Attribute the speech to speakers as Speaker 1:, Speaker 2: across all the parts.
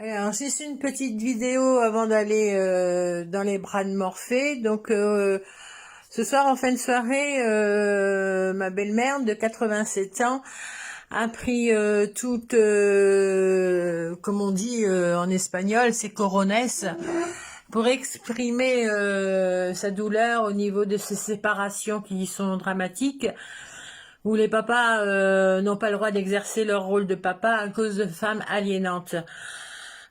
Speaker 1: Alors, juste une petite vidéo avant d'aller dans les bras de Morphée. Donc, ce soir, en fin de soirée, ma belle-mère de 87 ans a pris toute, comme on dit en espagnol, ses corones pour exprimer sa douleur au niveau de ces séparations qui sont dramatiques, où les papas n'ont pas le droit d'exercer leur rôle de papa à cause de femmes aliénantes.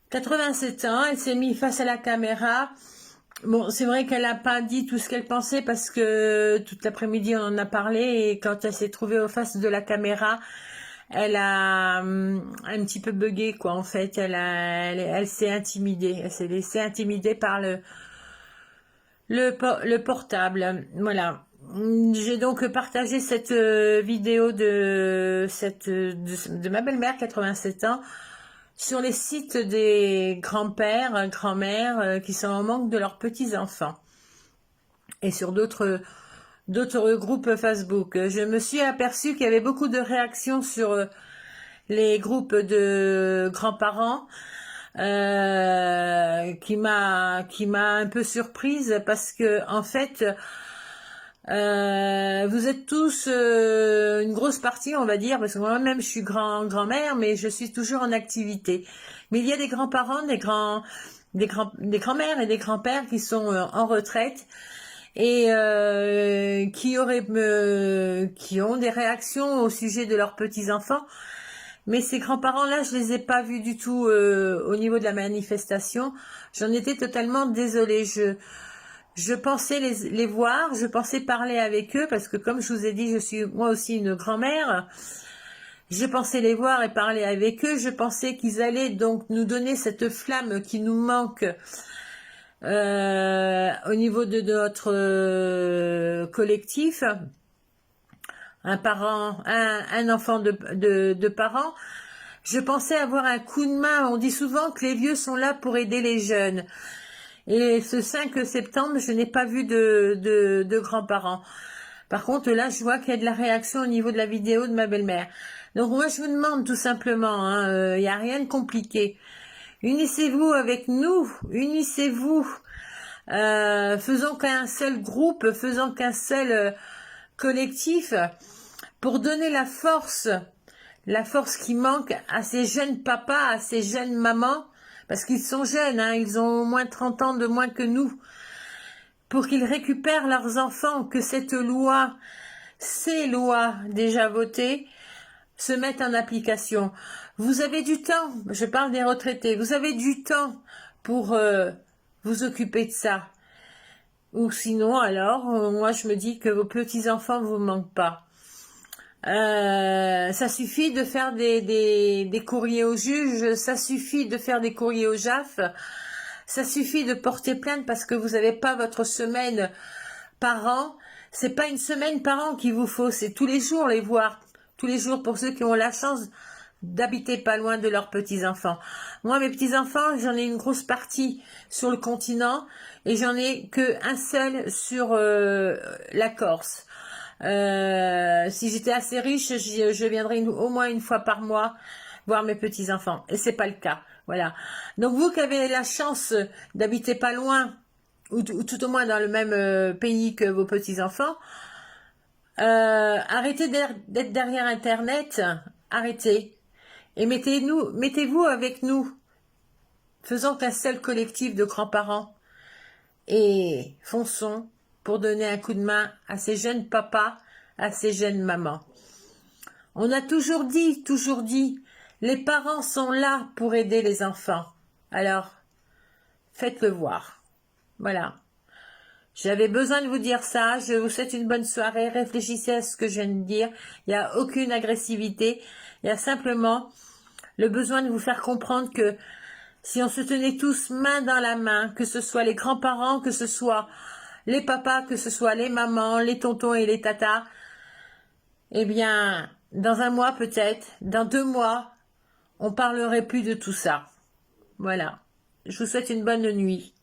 Speaker 1: 87 ans, elle s'est mise face à la caméra. Bon, c'est vrai qu'elle n'a pas dit tout ce qu'elle pensait parce que toute l'après-midi on en a parlé et quand elle s'est trouvée au face de la caméra, elle a un petit peu bugué quoi en fait. Elle s'est intimidée, elle s'est laissée intimider par le portable. Voilà. J'ai donc partagé cette vidéo de ma belle-mère 87 ans sur les sites des grands-pères, grand-mères qui sont en manque de leurs petits-enfants et sur d'autres groupes Facebook. Je me suis aperçue qu'il y avait beaucoup de réactions sur les groupes de grands-parents qui m'a un peu surprise parce que en fait vous êtes tous une grosse partie, on va dire, parce que moi-même je suis grand-mère, mais je suis toujours en activité. Mais il y a des grands-parents, des grands-mères et des grands-pères qui sont en retraite et qui ont des réactions au sujet de leurs petits-enfants. Mais ces grands-parents-là, je les ai pas vus du tout au niveau de la manifestation. J'en étais totalement désolée. Je pensais les voir, je pensais parler avec eux, parce que comme je vous ai dit, je suis moi aussi une grand-mère. Je pensais les voir et parler avec eux. Je pensais qu'ils allaient donc nous donner cette flamme qui nous manque au niveau de notre collectif. Un enfant de parents. Je pensais avoir un coup de main. On dit souvent que les vieux sont là pour aider les jeunes. Et ce 5 septembre, je n'ai pas vu de grands-parents. Par contre, là, je vois qu'il y a de la réaction au niveau de la vidéo de ma belle-mère. Donc moi, je vous demande tout simplement, il n'y a rien de compliqué. Unissez-vous avec nous, unissez-vous. Faisons qu'un seul groupe, faisons qu'un seul collectif pour donner la force qui manque à ces jeunes papas, à ces jeunes mamans, parce qu'ils sont jeunes, hein, ils ont au moins 30 ans de moins que nous, pour qu'ils récupèrent leurs enfants, que ces lois déjà votées, se mettent en application. Vous avez du temps, je parle des retraités, vous avez du temps pour vous occuper de ça. Ou sinon, alors, moi je me dis que vos petits-enfants ne vous manquent pas. Ça suffit de faire des courriers au juge, ça suffit de faire des courriers au JAF, ça suffit de porter plainte parce que vous n'avez pas votre semaine par an. C'est pas une semaine par an qu'il vous faut, c'est tous les jours les voir, tous les jours pour ceux qui ont la chance d'habiter pas loin de leurs petits-enfants. Moi, mes petits-enfants, j'en ai une grosse partie sur le continent et j'en ai qu'un seul sur la Corse. Si j'étais assez riche, je viendrais au moins une fois par mois voir mes petits-enfants. Et c'est pas le cas. Voilà. Donc vous qui avez la chance d'habiter pas loin, ou tout au moins dans le même pays que vos petits-enfants, arrêtez d'être derrière Internet. Arrêtez. Et mettez-vous avec nous. Faisons qu'un seul collectif de grands-parents. Et fonçons pour donner un coup de main à ces jeunes papas, à ces jeunes mamans. On a toujours dit, les parents sont là pour aider les enfants. Alors, faites-le voir. Voilà. J'avais besoin de vous dire ça. Je vous souhaite une bonne soirée. Réfléchissez à ce que je viens de dire. Il n'y a aucune agressivité. Il y a simplement le besoin de vous faire comprendre que si on se tenait tous main dans la main, que ce soit les grands-parents, que ce soit les papas, que ce soit les mamans, les tontons et les tatas, eh bien, dans un mois peut-être, dans 2 mois, on parlerait plus de tout ça. Voilà. Je vous souhaite une bonne nuit.